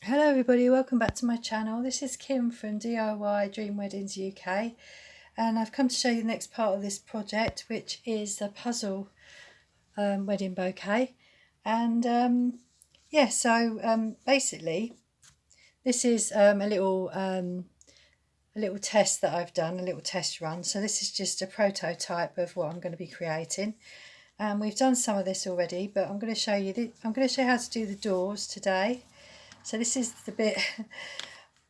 Hello everybody, welcome back to my channel. This is Kim from DIY Dream Weddings UK, and I've come to show you the next part of this project, which is the puzzle wedding bouquet. And basically this is a little test that I've done, a little test run. So this is just a prototype of what I'm going to be creating. And we've done some of this already, but I'm going to show you how to do the doors today. So this is the bit.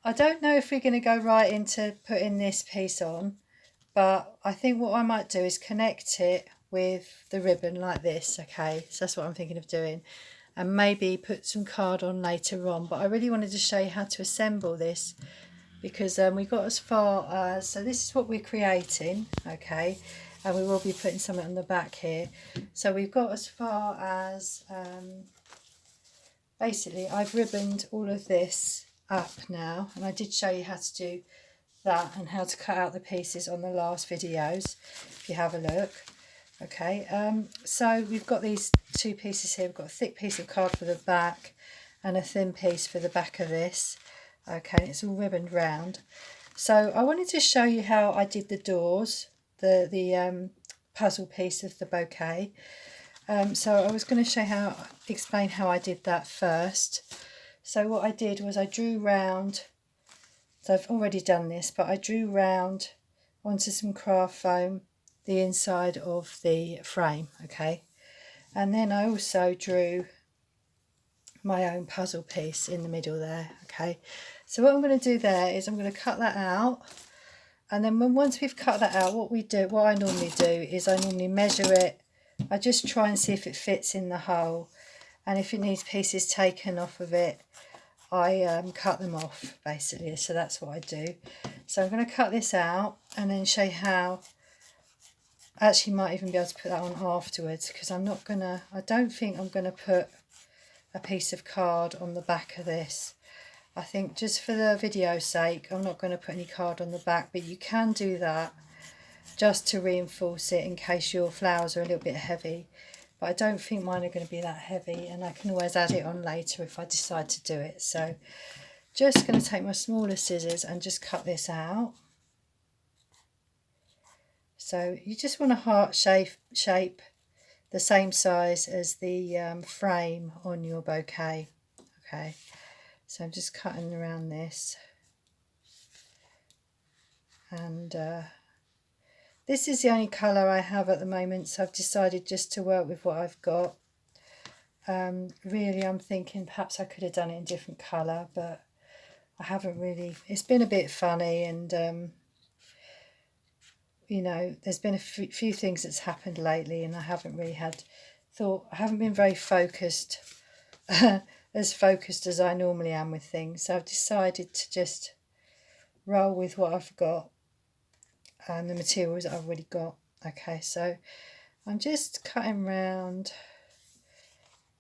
I don't know if we're going to go right into putting this piece on, but I think what I might do is connect it with the ribbon like this. Okay, so that's what I'm thinking of doing, and maybe put some card on later on. But I really wanted to show you how to assemble this, because we got as far as, so this is what we're creating, okay, and we will be putting something on the back here. So we've got as far as basically I've ribboned all of this up now, and I did show you how to do that and how to cut out the pieces on the last videos if you have a look. Okay, so we've got these two pieces here. We've got a thick piece of card for the back and a thin piece for the back of this. Okay, it's all ribboned round. So I wanted to show you how I did the doors, the puzzle piece of the bouquet. So I was going to explain how I did that first. So what I did was I drew round, so I've already done this, but I drew round onto some craft foam the inside of the frame, okay? And then I also drew my own puzzle piece in the middle there, okay? So what I'm going to do there is I'm going to cut that out, and then once we've cut that out, what I normally do is I normally measure it. I just try and see if it fits in the hole, and if it needs pieces taken off of it, I cut them off basically. So that's what I do. So I'm going to cut this out and then show you how. I actually might even be able to put that on afterwards, because I don't think I'm going to put a piece of card on the back of this. I think just for the video's sake, I'm not going to put any card on the back, but you can do that just to reinforce it in case your flowers are a little bit heavy. But I don't think mine are going to be that heavy, and I can always add it on later if I decide to do it. So just going to take my smaller scissors and just cut this out. So you just want a heart shape the same size as the frame on your bouquet. Okay, so I'm just cutting around this, and this is the only colour I have at the moment, so I've decided just to work with what I've got. Really, I'm thinking perhaps I could have done it in a different colour, but I haven't really. It's been a bit funny, and you know, there's been a few things that's happened lately, and I haven't really I haven't been very focused, as focused as I normally am with things. So I've decided to just roll with what I've got and the materials that I've already got. Okay, so I'm just cutting round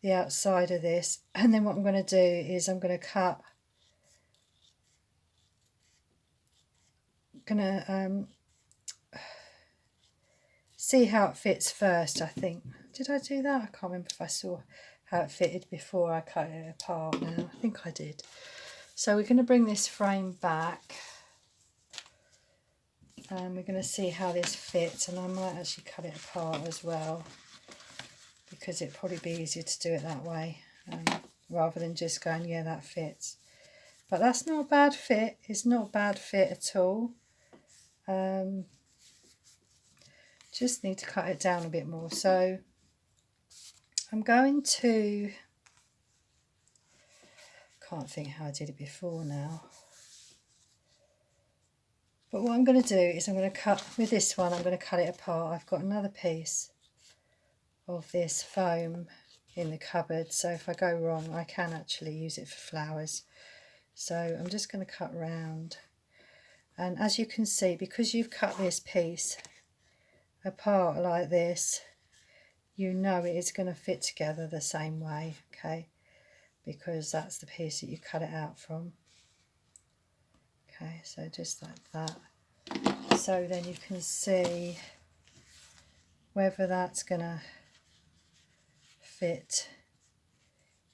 the outside of this, and then what I'm going to do is I'm going to see how it fits first. I think, did I do that? I can't remember if I saw how it fitted before I cut it apart now. I think I did. So we're going to bring this frame back, and we're going to see how this fits, and I might actually cut it apart as well, because it'd probably be easier to do it that way, rather than just going, yeah, that fits. But that's not a bad fit. It's not a bad fit at all. Just need to cut it down a bit more. So I'm going to, can't think how I did it before now. But what I'm going to do is I'm going to cut, with this one, I'm going to cut it apart. I've got another piece of this foam in the cupboard, so if I go wrong, I can actually use it for flowers. So I'm just going to cut round. And as you can see, because you've cut this piece apart like this, you know it is going to fit together the same way, okay, because that's the piece that you cut it out from. Okay, so just like that. So then you can see whether that's going to fit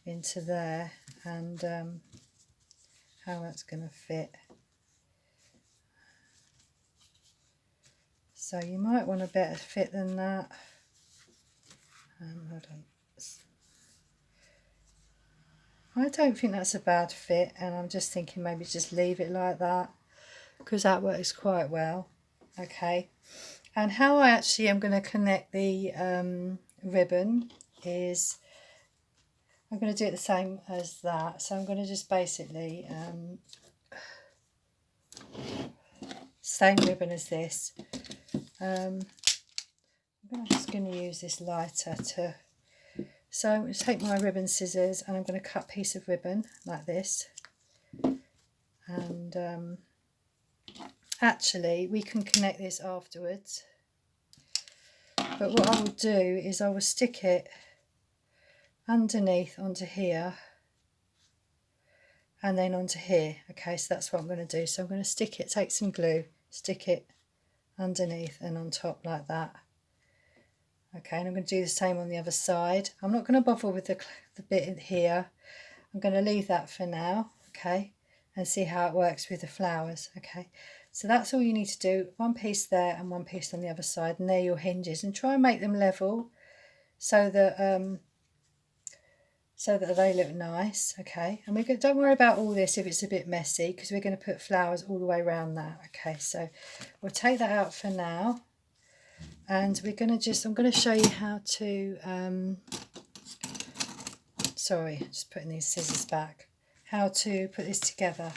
into there, and how that's going to fit. So you might want a better fit than that. Hold on. I don't think that's a bad fit, and I'm just thinking maybe just leave it like that, because that works quite well. Okay, and how I actually am going to connect the ribbon is I'm going to do it the same as that. So I'm going to just basically same ribbon as this. I'm just going to use this lighter to, so I'm going to take my ribbon scissors and I'm going to cut a piece of ribbon like this, and actually we can connect this afterwards, but what I will do is I will stick it underneath onto here and then onto here. Okay, so that's what I'm going to do. So I'm going to stick it, take some glue, stick it underneath and on top like that. Okay, and I'm going to do the same on the other side. I'm not going to bother with the bit in here. I'm going to leave that for now, okay, and see how it works with the flowers. Okay, so that's all you need to do. One piece there and one piece on the other side, and they're your hinges. And try and make them level so that they look nice. Okay, and don't worry about all this if it's a bit messy, because we're going to put flowers all the way around that. Okay, so we'll take that out for now, and we're going to I'm going to show you how to sorry, just putting these scissors back, how to put this together.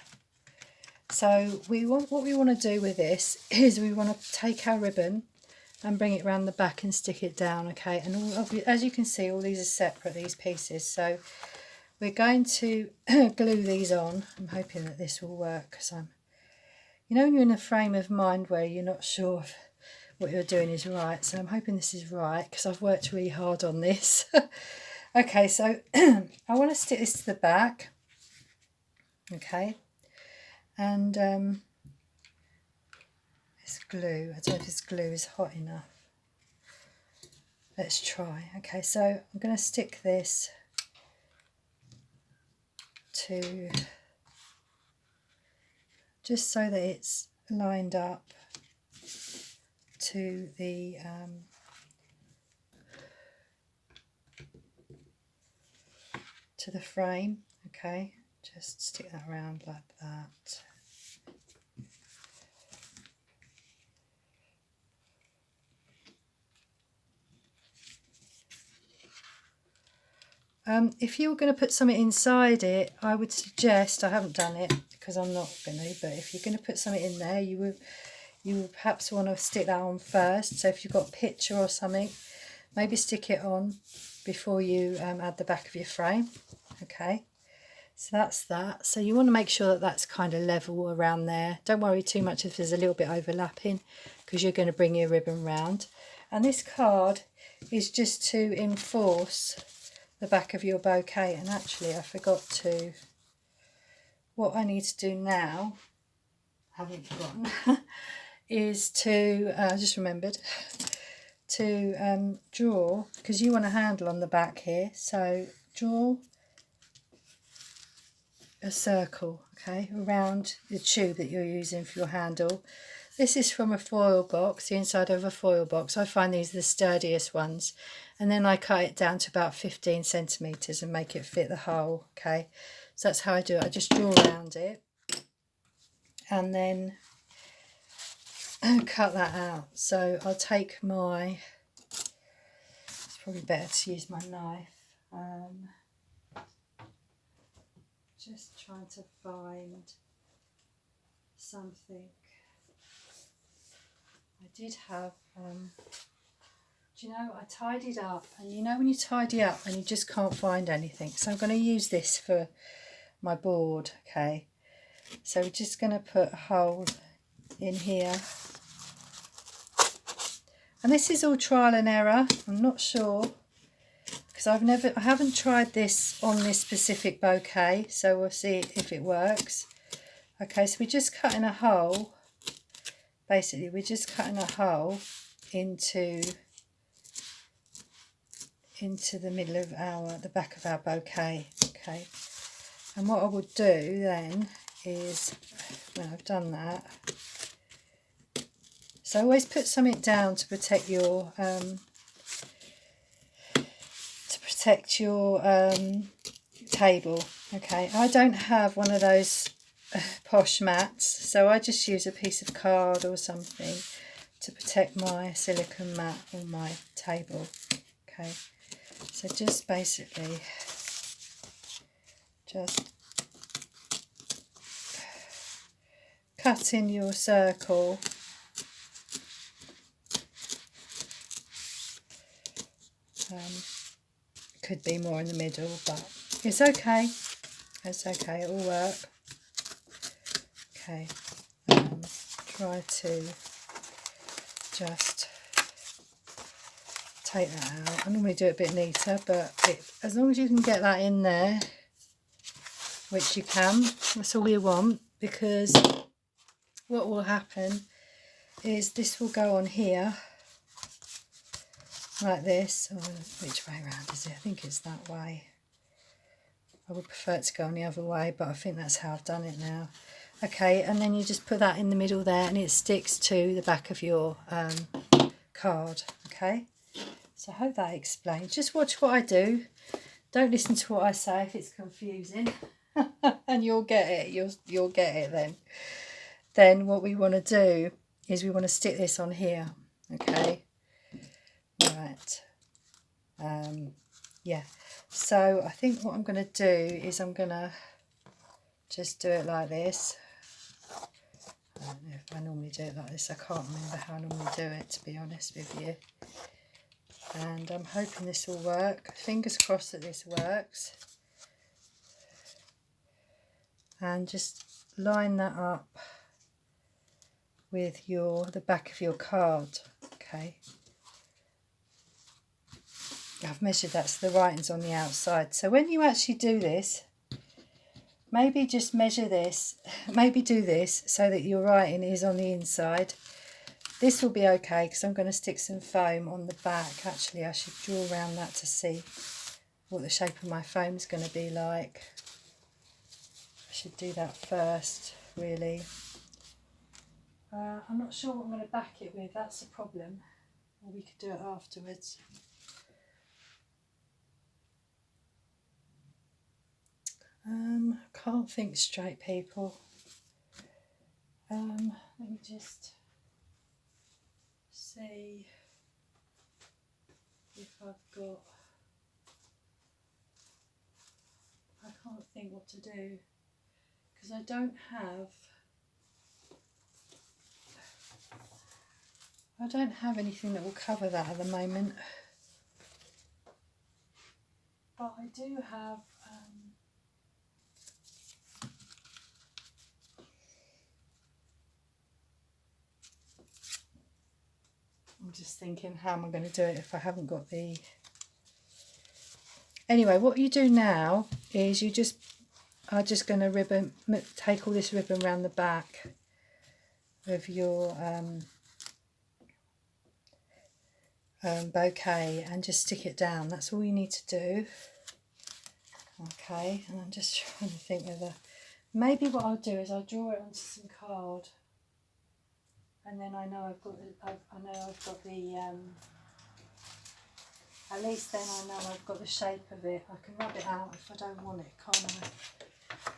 So what we want to do with this is we want to take our ribbon and bring it around the back and stick it down. Okay, and as you can see, all these are separate, these pieces. So we're going to glue these on. I'm hoping that this will work, because when you're in a frame of mind where you're not sure if what you're doing is right. So I'm hoping this is right, because I've worked really hard on this. Okay, so I want to stick this to the back. Okay, and this glue, I don't know if this glue is hot enough. Let's try. Okay, so I'm going to stick this to, just so that it's lined up to the frame. Okay, just stick that around like that. If you were going to put something inside it, I would suggest, I haven't done it because I'm not going to, but if you're going to put something in there, you would perhaps want to stick that on first. So if you've got a picture or something, maybe stick it on before you add the back of your frame. Okay, so that's that. So you want to make sure that that's kind of level around there. Don't worry too much if there's a little bit overlapping, because you're going to bring your ribbon round. And this card is just to enforce the back of your bouquet. And actually I forgot to, what I need to do now, I haven't forgotten, is to, I just remembered, to draw, because you want a handle on the back here, so draw a circle, okay, around the tube that you're using for your handle. This is from a foil box, the inside of a foil box. I find these are the sturdiest ones. And then I cut it down to about 15 centimetres and make it fit the hole, okay. So that's how I do it. I just draw around it and then cut that out. So I'll take my, it's probably better to use my knife. Just trying to find something. I did have, do you know, I tidied up, and you know when you tidy up and you just can't find anything. So I'm going to use this for my board, okay. So we're just going to put a hole in here. And this is all trial and error. I'm not sure, because I haven't tried this on this specific bouquet, so we'll see if it works. Okay, so we're just cutting a hole. Basically, we're just cutting a hole into the middle of the back of our bouquet. Okay, and what I will do then is when I've done that, so always put something down to protect your table. Okay, I don't have one of those posh mats, so I just use a piece of card or something to protect my silicone mat on my table. Okay, so just basically just cut in your circle. Could be more in the middle, but it's okay. It's okay, it'll work. Okay, try to just take that out. I normally do it a bit neater, but as long as you can get that in there, which you can, that's all you want, because what will happen is this will go on here like this. Or which way around is it? I think it's that way. I would prefer it to go on the other way, but I think that's how I've done it now. Okay, and then you just put that in the middle there, and it sticks to the back of your card. Okay, so I hope that explains. Just watch what I do. Don't listen to what I say if it's confusing, and you'll get it. You'll get it then. Then what we want to do is we want to stick this on here. Okay, right. Yeah. So I think what I'm going to do is I'm going to just do it like this. I don't know if I normally do it like this. I can't remember how I normally do it, to be honest with you. And I'm hoping this will work. Fingers crossed that this works. And just line that up with the back of your card. Okay. I've measured that so the writing's on the outside. So when you actually do this, maybe just measure this, maybe do this so that your writing is on the inside. This will be okay because I'm going to stick some foam on the back. Actually, I should draw around that to see what the shape of my foam is going to be like. I should do that first, really. I'm not sure what I'm going to back it with, that's the problem. Or we could do it afterwards. I can't think straight, people. Let me just see if I've got... I can't think what to do because I don't have anything that will cover that at the moment. But I do have I'm just thinking, how am I going to do it if I haven't got the... Anyway, what you do now is you just are just going to take all this ribbon around the back of your bouquet and just stick it down. That's all you need to do. Okay, and I'm just trying to think whether... Maybe what I'll do is I'll draw it onto some card. And then I know I've got the at least then I know I've got the shape of it. I can rub it out if I don't want it, can't I?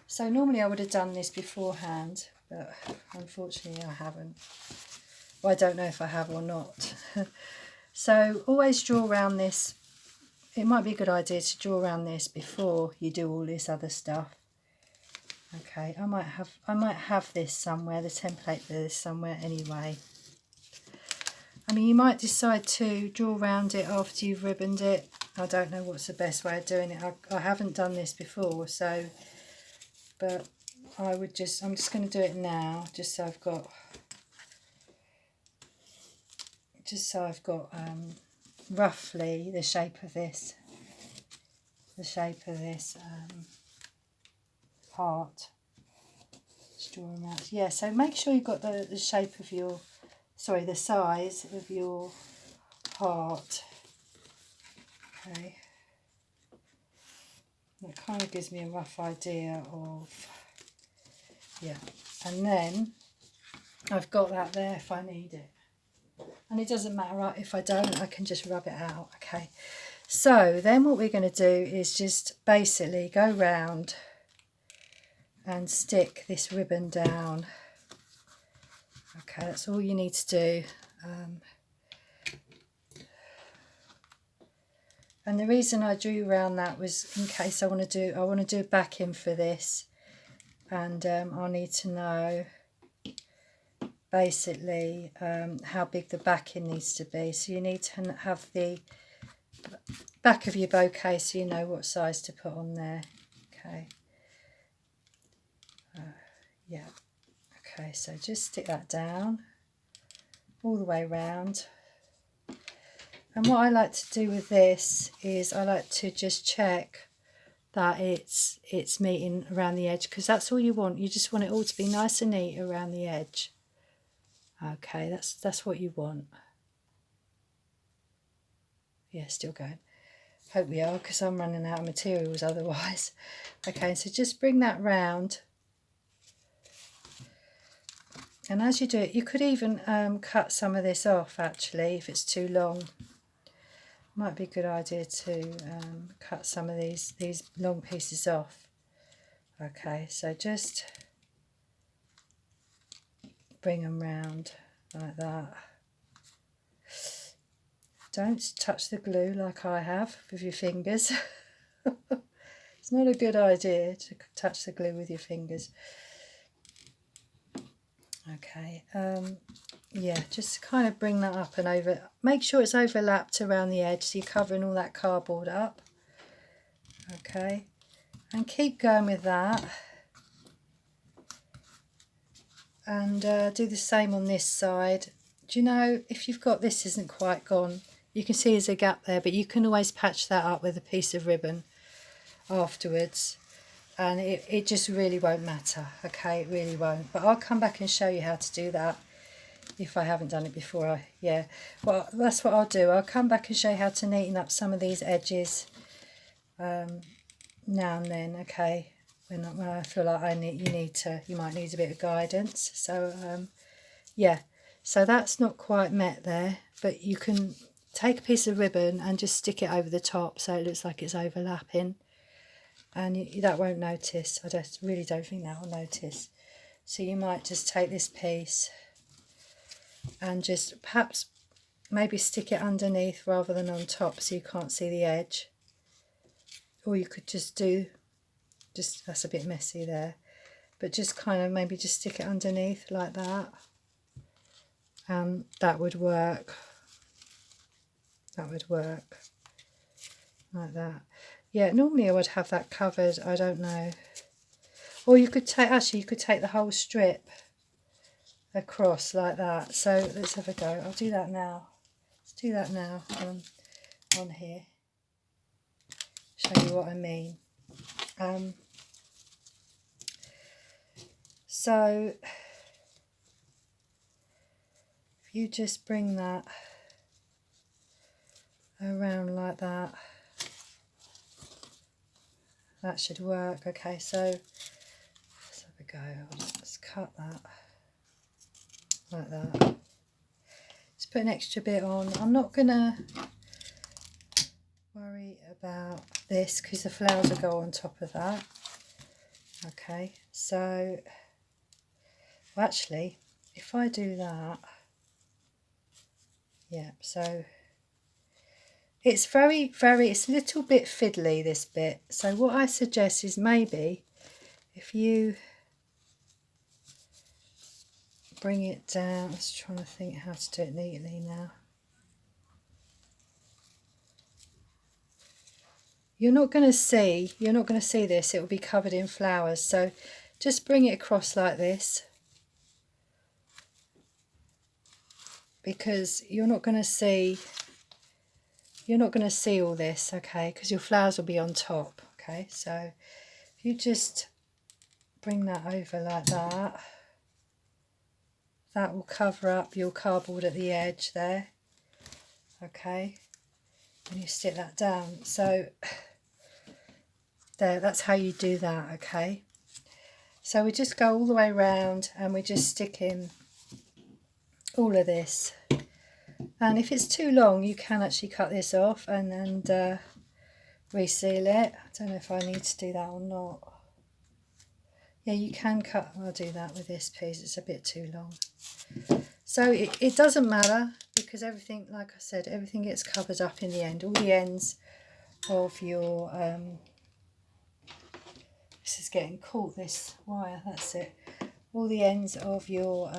So normally I would have done this beforehand, but unfortunately I haven't. Well, I don't know if I have or not. So always draw around this. It might be a good idea to draw around this before you do all this other stuff. Okay, I might have this somewhere, the template for this somewhere anyway. I mean, you might decide to draw around it after you've ribboned it. I don't know what's the best way of doing it. I haven't done this before, so, but I'm just going to do it now, just so I've got roughly the shape of this, part. Just draw them out. Yeah, so make sure you've got the shape of your, sorry, the size of your heart. Okay. That kind of gives me a rough idea of Yeah, and then I've got that there if I need it. And it doesn't matter if I don't, I can just rub it out. Okay, so then what we're going to do is just basically go round and stick this ribbon down. Okay, that's all you need to do. And the reason I drew around that was in case I want to do a backing for this, and I'll need to know basically how big the backing needs to be. So you need to have the back of your bouquet so you know what size to put on there. Okay. Yeah. Okay, so just stick that down all the way around. And what I like to do with this is I like to just check that it's meeting around the edge, because that's all you want. You just want it all to be nice and neat around the edge. Okay, that's what you want. Yeah, still going. Hope we are, because I'm running out of materials otherwise. Okay, so just bring that round. And as you do it, you could even cut some of this off actually if it's too long. Might be a good idea to cut some of these long pieces off. Okay, so just bring them round like that. Don't touch the glue like I have with your fingers. It's not a good idea to touch the glue with your fingers. Okay, yeah, just kind of bring that up and over. Make sure it's overlapped around the edge so you're covering all that cardboard up. Okay, and keep going with that. And do the same on this side. Do you know, if you've got this isn't quite gone, you can see there's a gap there, but you can always patch that up with a piece of ribbon afterwards. And it just really won't matter, okay, it really won't. But I'll come back and show you how to do that if I haven't done it before. Yeah, well, that's what I'll do. I'll come back and show you how to neaten up some of these edges now and then, okay, when I feel like you might need a bit of guidance. So, yeah, so that's not quite met there, but you can take a piece of ribbon and just stick it over the top so it looks like it's overlapping. And that won't notice. I really don't think that will notice. So you might just take this piece and just perhaps maybe stick it underneath rather than on top so you can't see the edge. Or you could just that's a bit messy there, but just kind of maybe just stick it underneath like that. That would work. That would work like that. Yeah, normally I would have that covered, I don't know. Or you could take, actually you could take the whole strip across like that. So let's have a go. I'll do that now. Let's do that now on here. Show you what I mean. So if you just bring that around like that, that should work. Okay, so let's have a go. I'll just cut that like that. Just put an extra bit on. I'm not gonna worry about this because the flowers will go on top of that. Okay, so well, actually, if I do that, yeah, so it's it's a little bit fiddly, this bit. So what I suggest is maybe if you bring it down, I was trying to think how to do it neatly now. You're not going to see this, it will be covered in flowers. So just bring it across like this, because you're not going to see all this, okay, because your flowers will be on top. Okay, so if you just bring that over like that, that will cover up your cardboard at the edge there. Okay, and you stick that down. So there, that's how you do that. Okay, So we just go all the way around and we just stick in all of this. And if it's too long, you can actually cut this off and reseal it. I don't know if I need to do that or not. Yeah, you can cut. I'll do that with this piece. It's a bit too long. So it doesn't matter because everything, like I said, everything gets covered up in the end. All the ends of your this is getting caught, this wire, that's it. All the ends of your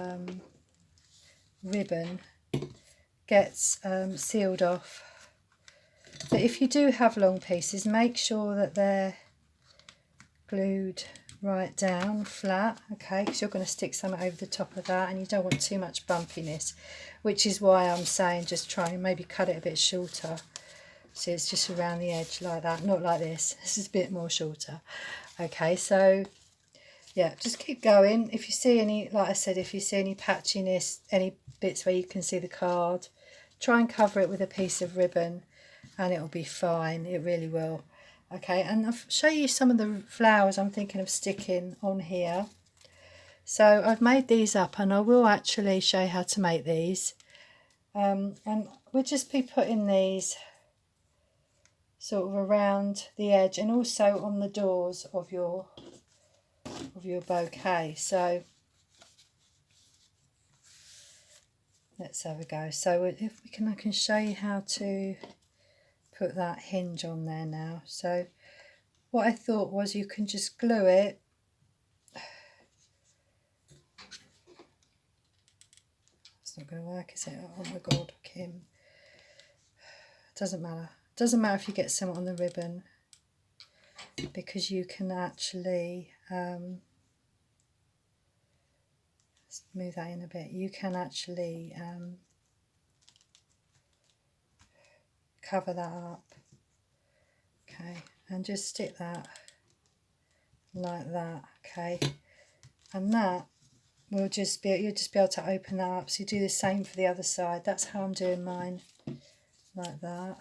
ribbon gets sealed off. But if you do have long pieces, make sure that they're glued right down flat, okay, because you're going to stick something over the top of that and you don't want too much bumpiness, which is why I'm saying just try and maybe cut it a bit shorter. So it's just around the edge like that, not like this. This is a bit more shorter. Okay, so yeah, just keep going. If you see any, like I said, if you see any patchiness, any bits where you can see the card, try and cover it with a piece of ribbon and it'll be fine. It really will. Okay, and I'll show you some of the flowers I'm thinking of sticking on here. So I've made these up and I will actually show you how to make these. And we'll just be putting these sort of around the edge and also on the doors of your bouquet. So let's have a go. So if we can, I can show you how to put that hinge on there now. So what I thought was you can just glue it it's not going to work, is it? Oh my god, Kim, doesn't matter. Doesn't matter if you get some on the ribbon because you can actually let's move that in a bit. You can actually cover that up, okay, and just stick that like that, okay, and that will just be, you'll just be able to open that up. So you do the same for the other side. That's how I'm doing mine, like that.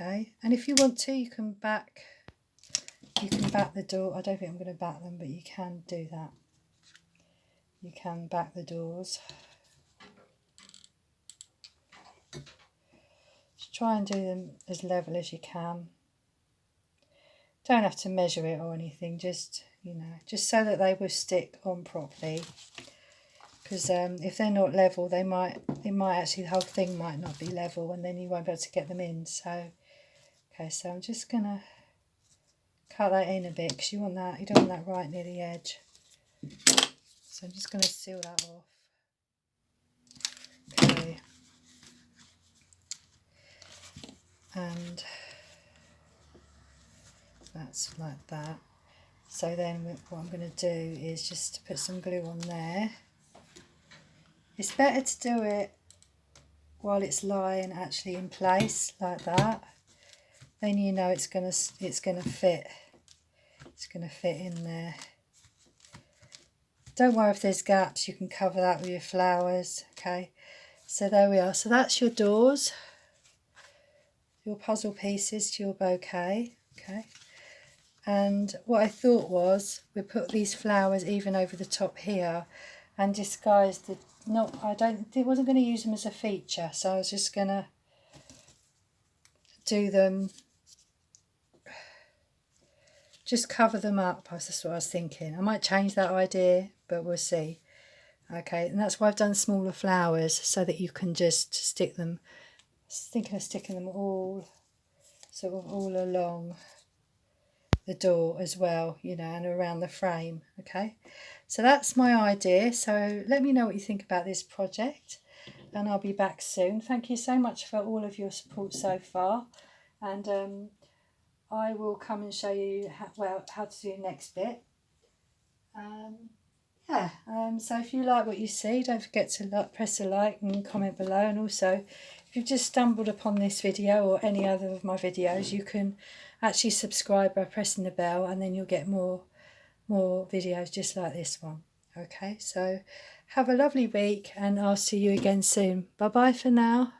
Okay, and if you want to, you can back the door. I don't think I'm going to back them, but you can do that. You can back the doors. Just try and do them as level as you can. Don't have to measure it or anything, just, you know, just so that they will stick on properly. Because if they're not level, it might actually, the whole thing might not be level and then you won't be able to get them in. So okay, so I'm just gonna cut that in a bit because you don't want that right near the edge. So I'm just gonna seal that off. Okay. And that's like that. So then what I'm going to do is just put some glue on there. It's better to do it while it's lying actually in place like that. Then you know it's gonna fit. It's gonna fit in there. Don't worry if there's gaps, you can cover that with your flowers. Okay, so there we are. So that's your doors, your puzzle pieces to your bouquet. Okay, and what I thought was we put these flowers even over the top here and disguise the, I wasn't going to use them as a feature, so I was just going to do them, just cover them up. That's what I was thinking. I might change that idea, but we'll see. Okay, and that's why I've done smaller flowers, so that you can just stick them. I was thinking of sticking them all sort of all along the door as well, you know, and around the frame. Okay, so that's my idea. So let me know what you think about this project and I'll be back soon. Thank you so much for all of your support so far, and I will come and show you how to do the next bit. So if you like what you see, don't forget to press a like and comment below, and also if you've just stumbled upon this video or any other of my videos, you can actually subscribe by pressing the bell, and then you'll get more videos just like this one. Okay, so have a lovely week and I'll see you again soon. Bye bye for now.